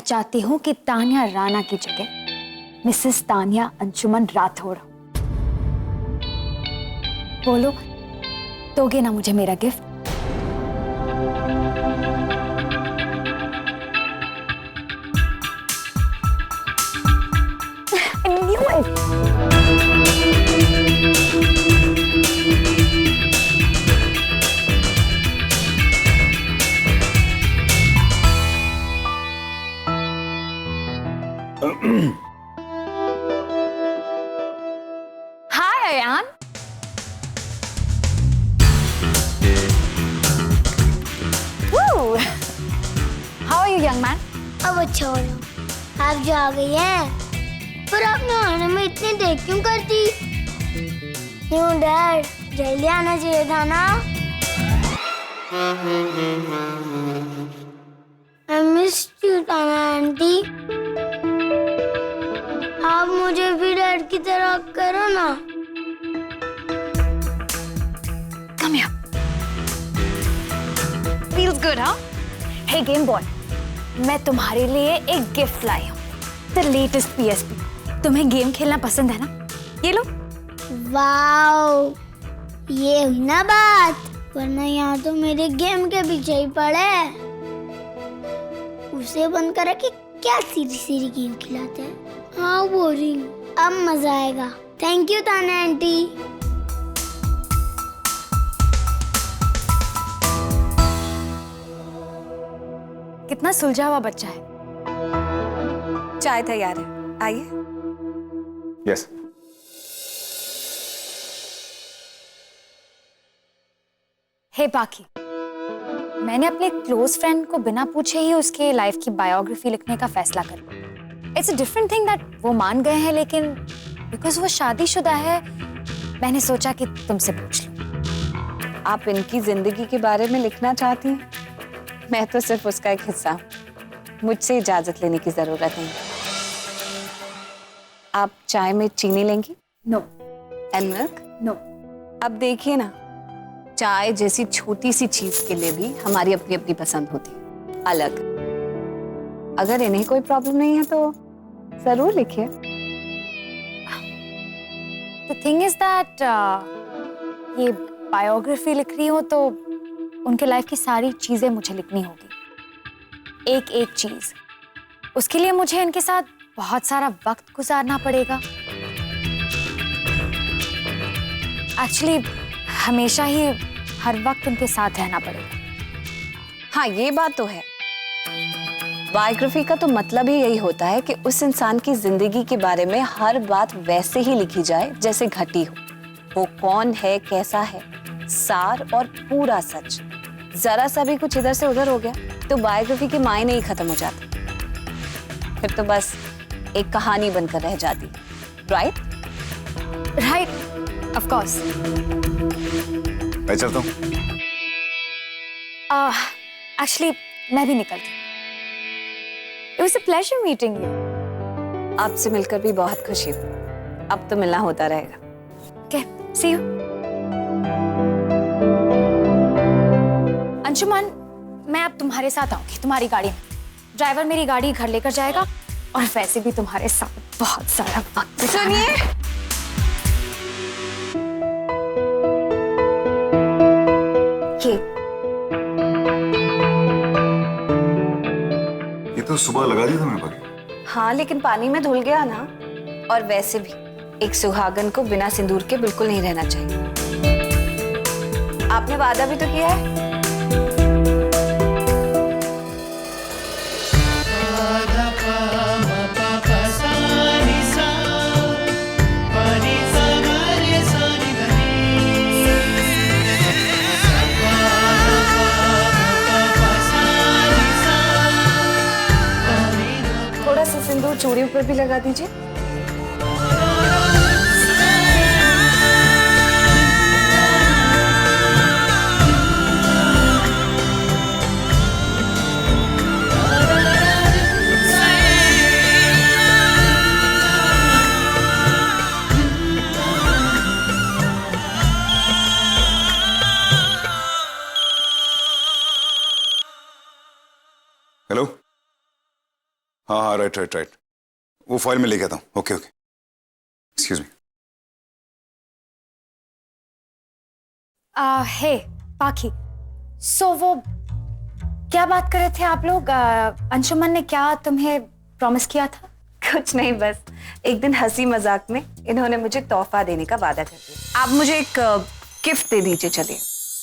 मैं चाहती हूँ कि तान्या राणा की जगह मिसेस तान्या अंशुमन राठौड़ हो। बोलो, दोगे ना मुझे मेरा gift? I knew it. Hi, Ayan. Woo! How are you, young man? अब अच्छा हो रहा। आप जो आ गई हैं, पर आप नहाने में इतनी देर क्यों करती? क्यों डैड, जल्दी आना चाहिए था ना। I missed you, ताना आंटी। आप मुझे भी डैड की तरह करो ना। Come here. Feels good, huh? Hey, Game Boy. मैं तुम्हारे लिए एक गिफ्ट लाई हूँ। The latest PSP. तुम्हें गेम खेलना पसंद है ना? ये लो। वाओ, ये हुई ना बात, वरना यहाँ तो मेरे गेम के पीछे ही पड़े। उसे बंद करा कि क्या सीधी सीधी गेम खिलाते हैं। हाँ बोरिंग, अब मजा आएगा। थैंक यू ताना आंटी। कितना सुलझा हुआ बच्चा है। चाय तैयार है, आइए। यस। हे बाकी, मैंने अपने क्लोज फ्रेंड को बिना पूछे ही उसके लाइफ की बायोग्राफी लिखने का फैसला कर लिया। It's a different thing that वो मान गए हैं, लेकिन बिकॉज वो शादीशुदा है, मैंने सोचा कि तुमसे पूछ लूं। आप इनकी जिंदगी के बारे में लिखना चाहती हैं? मैं तो सिर्फ उसका एक हिस्सा हूं। मुझसे इजाजत लेने की जरूरत नहीं। आप चाय में चीनी लेंगी? नो। And milk? नो। अब देखिए ना, चाय जैसी छोटी सी चीज के लिए भी हमारी अपनी अपनी पसंद होती है, अलग। अगर इन्हें कोई प्रॉब्लम नहीं है तो जरूर लिखिए। द थिंग इज दैट ये बायोग्राफी लिख रही हूँ तो उनके लाइफ की सारी चीजें मुझे लिखनी होगी, एक एक चीज। उसके लिए मुझे इनके साथ बहुत सारा वक्त गुजारना पड़ेगा। एक्चुअली हमेशा ही हर वक्त उनके साथ रहना पड़ेगा। हाँ, ये बात तो है। बायोग्राफी का तो मतलब ही यही होता है कि उस इंसान की जिंदगी के बारे में हर बात वैसे ही लिखी जाए जैसे घटी हो। वो कौन है, कैसा है, सार और पूरा सच। जरा सा भी कुछ इधर से उधर हो गया तो बायोग्राफी के मायने ही खत्म हो जाते, फिर तो बस एक कहानी बनकर रह जाती। राइट? Right, of course. मैं चलता हूँ। एक्चुअली मैं भी निकलती हूँ। It was a pleasure meeting you. आपसे मिलकर भी बहुत खुशी हुई। अब तो मिलना होता रहेगा। Okay, see you. अंशुमन, मैं अब तुम्हारे साथ आऊंगी, तुम्हारी गाड़ी में। ड्राइवर मेरी गाड़ी घर लेकर जाएगा और वैसे भी तुम्हारे साथ बहुत सारा वक्त। सुनिए, ये तो सुबह लगा दिया था मैंने भाभी। हाँ लेकिन पानी में धुल गया ना। और वैसे भी एक सुहागन को बिना सिंदूर के बिल्कुल नहीं रहना चाहिए। आपने वादा भी तो किया है। थोड़ा सा सिंदूर चूड़ियों पर भी लगा दीजिए। हेलो, हाँ हाँ, राइट राइट राइट, वो फाइल में लेके आता हूँ। Okay okay, excuse me. Hey Pakhi, so वो क्या बात कर रहे थे आप लोग? अंशुमन ने क्या तुम्हें प्रॉमिस किया था? कुछ नहीं, बस एक दिन हंसी मजाक में इन्होंने मुझे तोहफा देने का वादा कर दिया। आप मुझे एक गिफ्ट दे दीजिए। चलिए।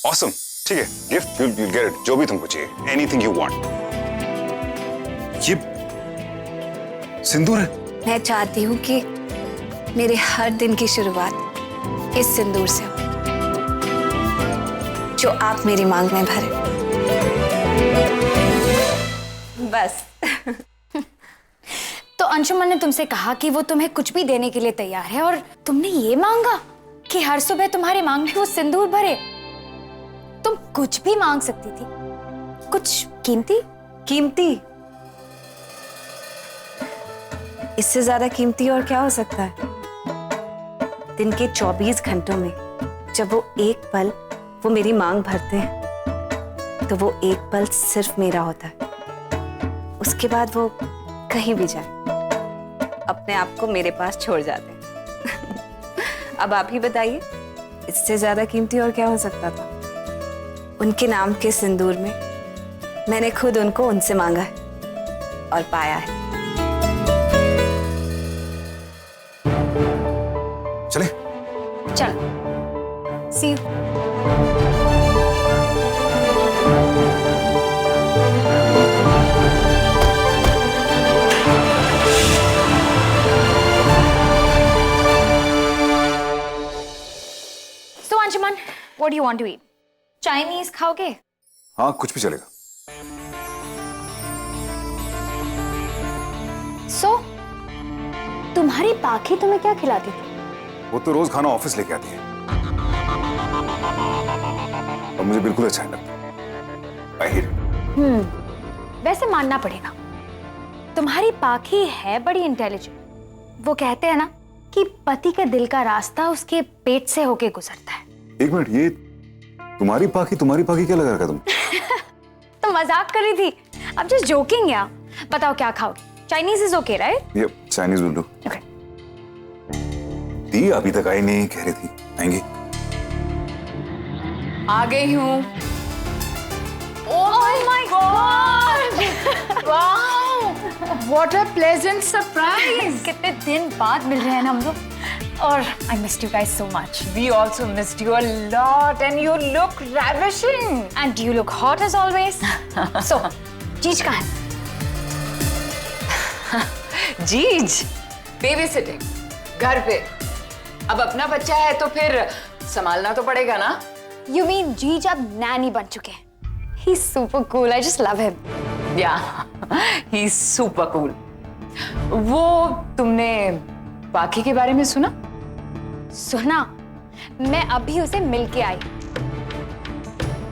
ऑसम, ठीक है, गिफ्ट you'll get it, जो भी तुमको चाहिए, एनीथिंग यू वांट। ये सिंदूर है? मैं चाहती हूँ कि मेरे हर दिन की शुरुआत इस सिंदूर से हो, जो आप मेरी मांग में भरे। बस। तो अंशुमन ने तुमसे कहा कि वो तुम्हें कुछ भी देने के लिए तैयार है, और तुमने ये मांगा कि हर सुबह तुम्हारे मांग में वो सिंदूर भरे? तुम कुछ भी मांग सकती थी, कुछ कीमती। कीमती? इससे ज्यादा कीमती और क्या हो सकता है? दिन के 24 घंटों में जब वो एक पल वो मेरी मांग भरते हैं, तो वो एक पल सिर्फ मेरा होता है। उसके बाद वो कहीं भी जाए, अपने आप को मेरे पास छोड़ जाते हैं। अब आप ही बताइए, इससे ज्यादा कीमती और क्या हो सकता था? उनके नाम के सिंदूर में मैंने खुद उनको उनसे मांगा है और पाया है। चले? चल, see you. So Anshuman, what do you want to eat? Chinese खाओगे? हाँ, कुछ भी चलेगा। So तुम्हारी पाखी तुम्हें क्या खिलाती थी? वो तो रोज खाना ऑफिस लेके आती है और मुझे बिल्कुल अच्छा नहीं लगता। I hate it. वैसे मानना पड़ेगा, तुम्हारी पाखी है बड़ी इंटेलिजेंट। वो कहते हैं ना कि पति के दिल का रास्ता उसके पेट से होके गुजरता है। एक मिनट, ये तुम्हारी पाखी क्या लगा रखा तुम? तो मजाक कर रही थी, अब जस्ट जोकिंग यार। बताओ क्या खाओगे? Chinese is okay right? ये चाइनीज विल डू। ओके। दी अभी तक आई नहीं, कह रही थी आएंगी। आ गई हूँ। Oh my God, wow, what a pleasant surprise. कितने दिन बाद मिल रहे हैं ना हम लोग, और I missed you guys so much. We also missed you a lot and you look ravishing. And you look hot as always. So चीज कहाँ है? जीज, बेबी सिटिंग घर पे। अब अपना बच्चा है तो फिर संभालना तो पड़ेगा ना। यू मीन जीज अब नैनी बन चुके हैं? He is super cool, I just love him. या, ही इज सुपर कूल। वो तुमने पाखी के बारे में सुना? सुना, मैं अभी उसे मिल के आई।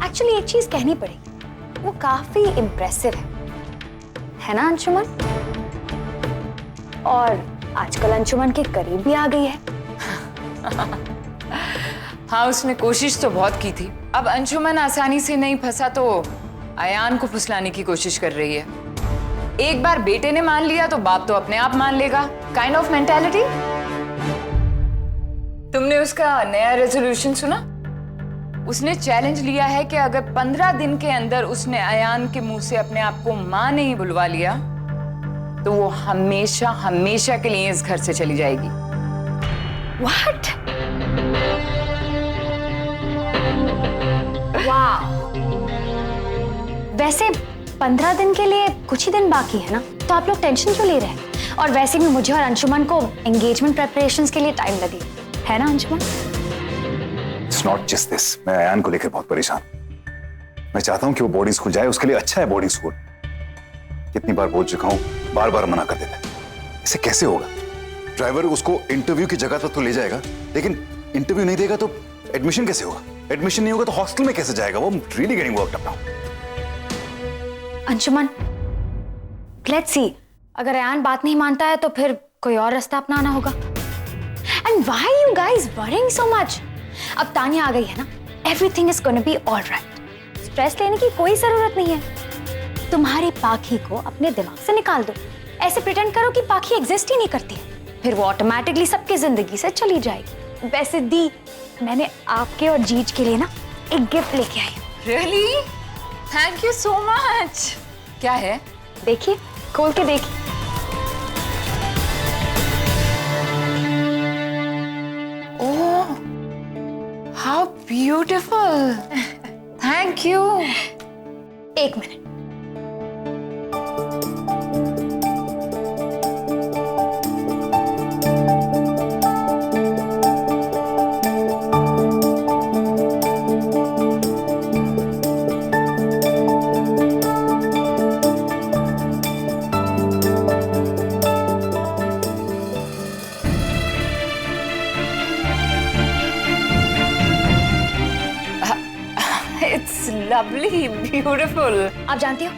एक्चुअली एक चीज कहनी पड़ेगी, वो काफी इम्प्रेसिव है ना अंशुमन? और आजकल अंशुमन के करीब भी आ गई है। हाँ, उसने कोशिश तो बहुत की थी। अब अंशुमन आसानी से नहीं फंसा तो अयान को फुसलाने की कोशिश कर रही है। एक बार बेटे ने मान लिया तो बाप तो अपने आप मान लेगा, काइंड ऑफ मेंटालिटी। तुमने उसका नया रेजोल्यूशन सुना? उसने चैलेंज लिया है कि अगर 15 दिन के अंदर उसने अयान के मुंह से अपने आप को मां नहीं बुलवा लिया तो वो हमेशा हमेशा के लिए इस घर से चली जाएगी। What? वाह! वैसे 15 दिन के लिए कुछ ही दिन बाकी है ना, तो आप लोग टेंशन क्यों ले रहे हैं? और वैसे भी मुझे और अंशुमन को एंगेजमेंट प्रेपरेशंस के लिए टाइम लगे, है ना Anshuman? It's not just this. मैं अयान को लेकर बहुत परेशान। मैं चाहता हूँ कि वो बोर्डिंग स्कूल जाए, उसके लिए अच्छा है बोर्डिंग स्कूल। कितनी बार बोल चुका हूँ, बार बार मना कर देता है। इसे कैसे होगा? ड्राइवर उसको इंटरव्यू की जगह तो ले जाएगा, लेकिन इंटरव्यू नहीं देगा तो एडमिशन कैसे होगा? एडमिशन नहीं होगा तो हॉस्टल में कैसे जाएगा? वो really getting worked up now. Anshuman, let's see, अगर अयान बात नहीं मानता है तो फिर कोई और रास्ता अपनाना होगा। And why you guys worrying so much? अब तानिया आ गई है ना, everything is gonna be alright. Stress लेने की कोई जरूरत नहीं है। तुम्हारी पाखी को अपने दिमाग से निकाल दो, ऐसे प्रिटेंड करो कि पाखी एग्जिस्ट ही नहीं करती, फिर वो ऑटोमेटिकली सबकी जिंदगी से चली जाएगी। वैसे दी, मैंने आपके और जीज के लिए ना एक गिफ्ट लेके आई हूँ। Really? Thank you so much. क्या है? देखिए, खोल के देखिए। ओह, हाउ ब्यूटीफुल। Thank you. एक मिनट। It's lovely, beautiful. आप जानती हो,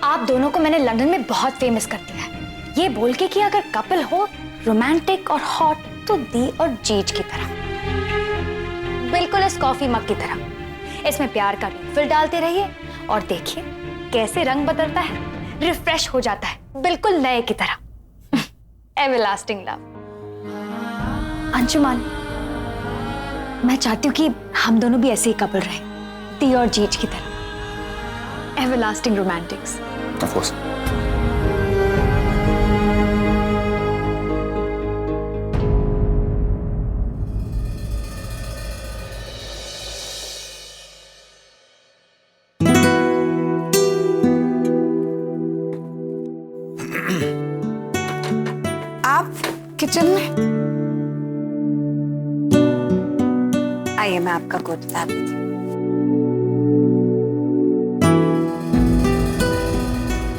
आप दोनों को मैंने लंदन में बहुत फेमस कर दिया है, ये बोल के कि अगर कपल हो रोमांटिक और हॉट तो दी और जीज की तरह, बिल्कुल इस कॉफी मग की तरह। इसमें प्यार का रिफिल डालते रहिए और देखिए कैसे रंग बदलता है, रिफ्रेश हो जाता है, बिल्कुल नए की तरह। Everlasting love. अंशुमान, मैं चाहती हूँ कि हम दोनों भी ऐसे ही कपल रहें, दी और जीज की तरह। Everlasting Romantics. Of course. आप किचन में आइए, मैं आपका कोट उतार देती हूँ।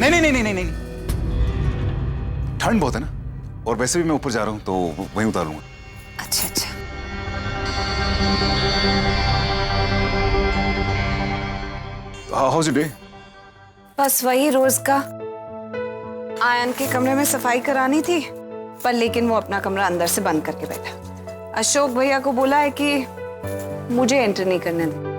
नहीं, ठंड बहुत है ना, और वैसे भी मैं ऊपर जा रहा हूँ तो वहीं उतार लूंगा। अच्छा अच्छा। House your day? बस वही रोज का। आयन के कमरे में सफाई करानी थी, पर लेकिन वो अपना कमरा अंदर से बंद करके बैठा। अशोक भैया को बोला है कि मुझे एंटर नहीं करने दे।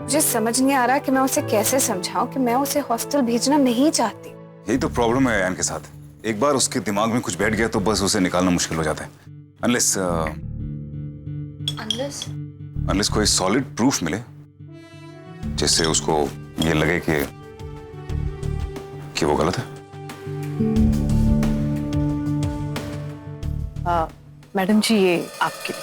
मुझे समझ नहीं आ रहा कि मैं उसे कैसे समझाऊं कि मैं उसे हॉस्टल भेजना नहीं चाहती। यही तो प्रॉब्लम है आयन के साथ, एक बार उसके दिमाग में कुछ बैठ गया तो बस उसे निकालना मुश्किल हो जाता है। अनलेस कोई सॉलिड प्रूफ मिले जिससे उसको ये लगे कि वो गलत है। मैडम जी, ये आपके लिए।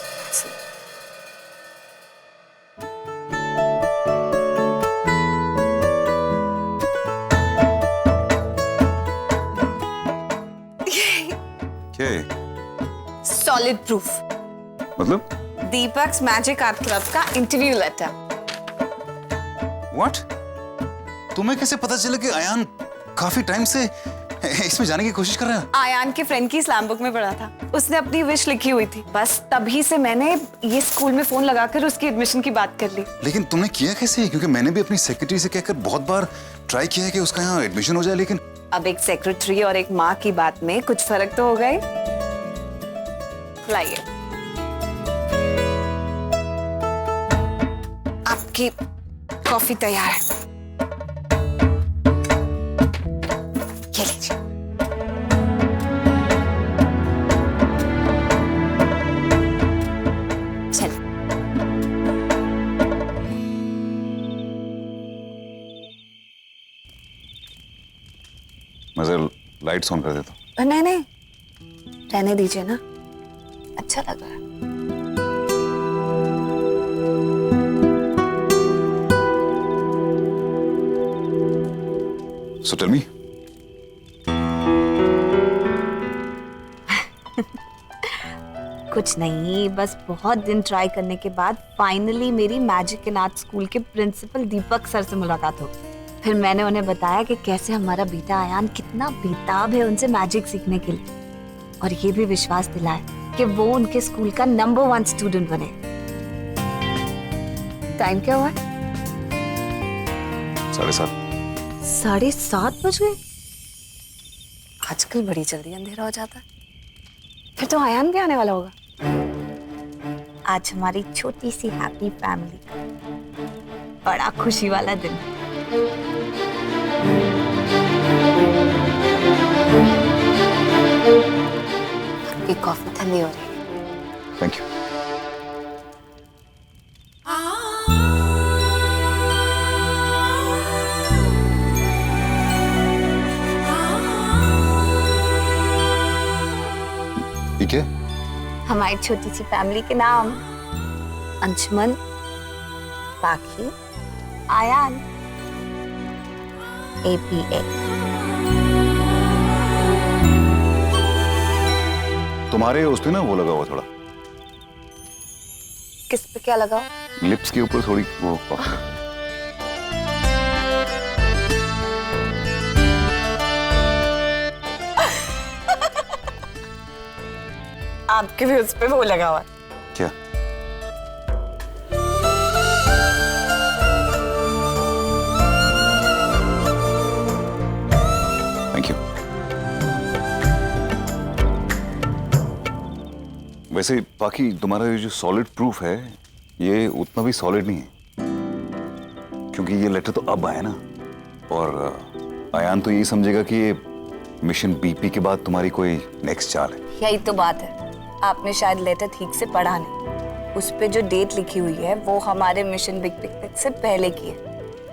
क्या है? सॉलिड प्रूफ, मतलब? दीपक्स मैजिक आर्ट क्लब का इंटरव्यू लेटर। व्हाट? तुम्हें कैसे पता चला कि आयान काफी टाइम से इसमें जाने की कोशिश कर रहा है? आयान के फ्रेंड की स्लैम बुक में पढ़ा था, उसने अपनी विश लिखी हुई थी। बस तभी से मैंने ये स्कूल में फोन लगाकर उसकी एडमिशन की बात कर ली। लेकिन तुमने किया कैसे? क्योंकि मैंने भी अपनी सेक्रेटरी से कहकर बहुत बार ट्राई किया है कि उसका यहाँ एडमिशन हो जाए, लेकिन अब एक सेक्रेटरी और एक माँ की बात में कुछ फर्क तो हो गए। लाइए, आपकी कॉफी तैयार है, ये लीजिए। चलिए। मैं जरा लाइट्स ऑन कर देता हूँ। नहीं नहीं, रहने दीजिए ना, अच्छा लग रहा है। So tell me. कुछ नहीं, बस बहुत दिन ट्राई करने के बाद फाइनली मेरी मैजिक एंड आर्ट स्कूल के प्रिंसिपल दीपक सर से मुलाकात हो। फिर मैंने उन्हें बताया कि कैसे हमारा बेटा आयान कितना बेताब है उनसे मैजिक सीखने के लिए, और ये भी विश्वास दिलाया कि वो उनके स्कूल का नंबर 1 स्टूडेंट बने। टाइम क्या हुआ? 7:30। 7:30 बज गए? आजकल बड़ी जल्दी अंधेरा हो जाता है। फिर तो आयान भी आने वाला होगा। आज हमारी छोटी सी हैप्पी फैमिली का बड़ा खुशी वाला दिन। आपकी कॉफी ठंडी हो रही है। Thank you. ठीक है। हमारी छोटी सी फैमिली के नाम अंशुमन, पाखी, आयान, APA। तुम्हारे उस पे ना वो लगा हुआ थोड़ा, किस पे क्या लगा? लिप्स के ऊपर थोड़ी वो कॉफी। आपके भी उस पे वो लगा हुआ है। क्या? Thank you. वैसे बाकी तुम्हारा ये जो सॉलिड प्रूफ है ये उतना भी सॉलिड नहीं है, क्योंकि ये लेटर तो अब आया ना, और आयान तो यही समझेगा कि ये मिशन BP के बाद तुम्हारी कोई नेक्स्ट चाल है। यही तो बात है, आपने शायद लेटर ठीक से पढ़ा नहीं। उस पे जो डेट लिखी हुई है वो हमारे मिशन बिग पिकनिक से पहले की है।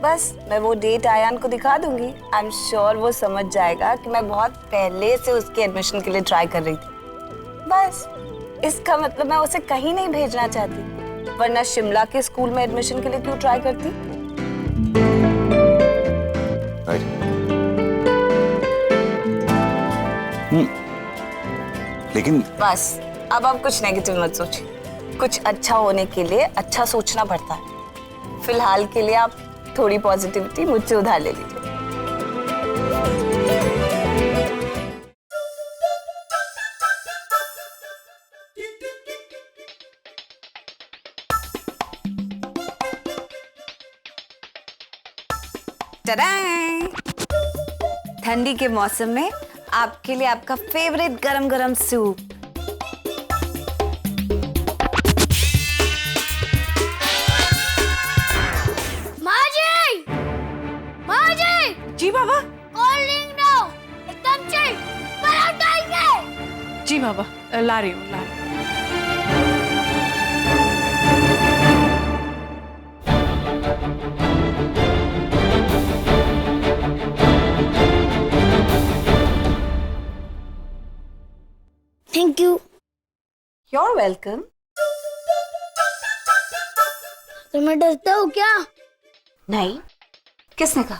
बस मैं वो डेट आयान को दिखा दूंगी, आई एम श्योर वो समझ जाएगा कि मैं बहुत पहले से उसके एडमिशन के लिए ट्राई कर रही थी। बस इसका मतलब मैं उसे कहीं नहीं भेजना चाहती, वरना शिमला के स्कूल में एडमिशन के लिए क्यों ट्राई करती? लेकिन बस अब आप कुछ नेगेटिव मत सोचिए, कुछ अच्छा होने के लिए अच्छा सोचना पड़ता है। फिलहाल के लिए आप थोड़ी पॉजिटिविटी मुझसे उधार ले लीजिए। टडाई! ठंडी के मौसम में आपके लिए आपका फेवरेट गरम गरम सूप। माजी! माजी! जी बाबा। Calling now! एकदम से पराठा आएंगे! जी बाबा, ला रही हूँ, ला रही हूँ। Thank you. You're welcome. तो मैं डरता हूँ क्या? नहीं, किसने कहा?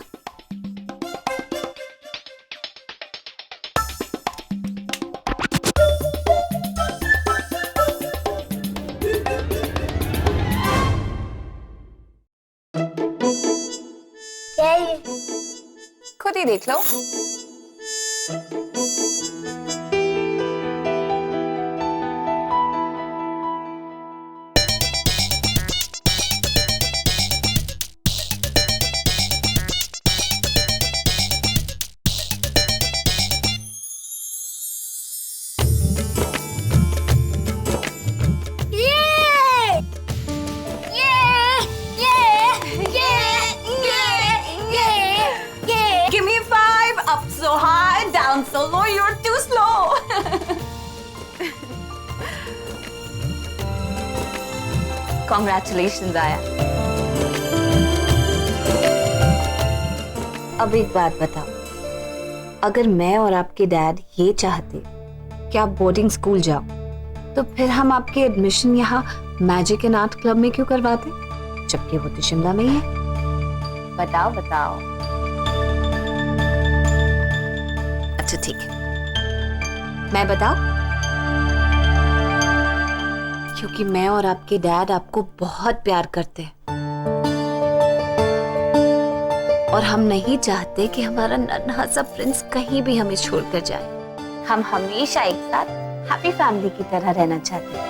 क्या ये? खुद ही देख लो। Give me 5, up so high, down so low, you're too slow. Congratulations, आया। अब एक बात बताओ, अगर मैं और आपके डैड ये चाहते कि आप बोर्डिंग स्कूल जाओ, तो फिर हम आपके एडमिशन यहाँ मैजिक एंड आर्ट क्लब में क्यों करवाते, जबकि वो तो शिमला में ही है? बताओ बताओ। अच्छा ठीक है, मैं बताऊं? क्योंकि मैं और आपके डैड आपको बहुत प्यार करते हैं, और हम नहीं चाहते कि हमारा नन्हा सा प्रिंस कहीं भी हमें छोड़कर जाए। हम हमेशा एक साथ हैप्पी फैमिली की तरह रहना चाहते हैं।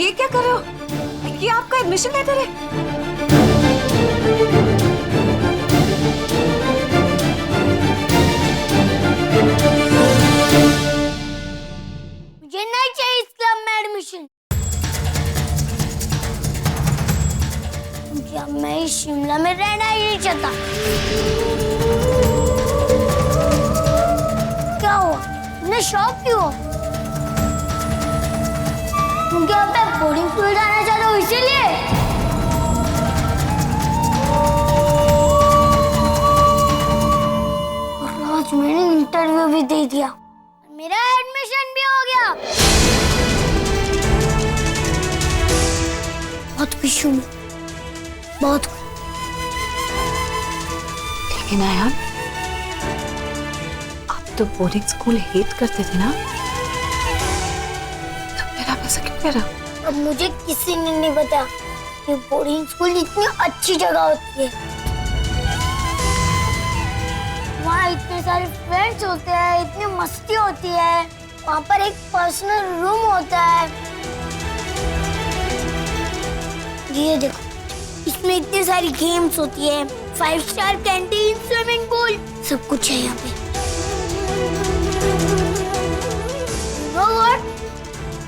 ये क्या कर रहे हो? ये आपका एडमिशन लेटर है? मुझे नहीं चाहिए इस क्लब में एडमिशन। क्या मैं इस शिमला में रहना ही नहीं चाहता। क्या हुआ? मैं शॉक क्यों हो? तुम क्या मैं बोर्डिंग स्कूल जाना चाहता हूँ इसीलिए? और आज मैंने इंटरव्यू भी दे दिया, मेरा एडमिशन भी हो गया। बहुत खुश हूँ, बहुत। लेकिन आयान, आप तो बोर्डिंग स्कूल हेट करते थे ना, तो फिर आप ऐसा क्यों कर रहे हो? अब मुझे किसी ने नहीं बताया कि बोर्डिंग स्कूल इतनी अच्छी जगह होती है। वहाँ इतने सारे फ्रेंड्स होते हैं, इतनी मस्ती होती है, वहाँ पर एक पर्सनल रूम होता है। ये देखो, इसमें इतनी सारी गेम्स होती है, 5 स्टार कैंटीन, स्विमिंग पूल, सब कुछ है यहाँ पे।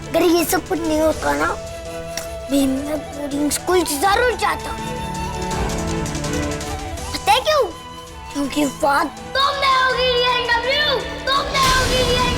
अगर ये सब कुछ नहीं होता ना, भी मैं बोर्डिंग स्कूल जरूर जाता। पता है क्यों? क्योंकि वहाँ तुम नहीं होगी, तुम नहीं होगी।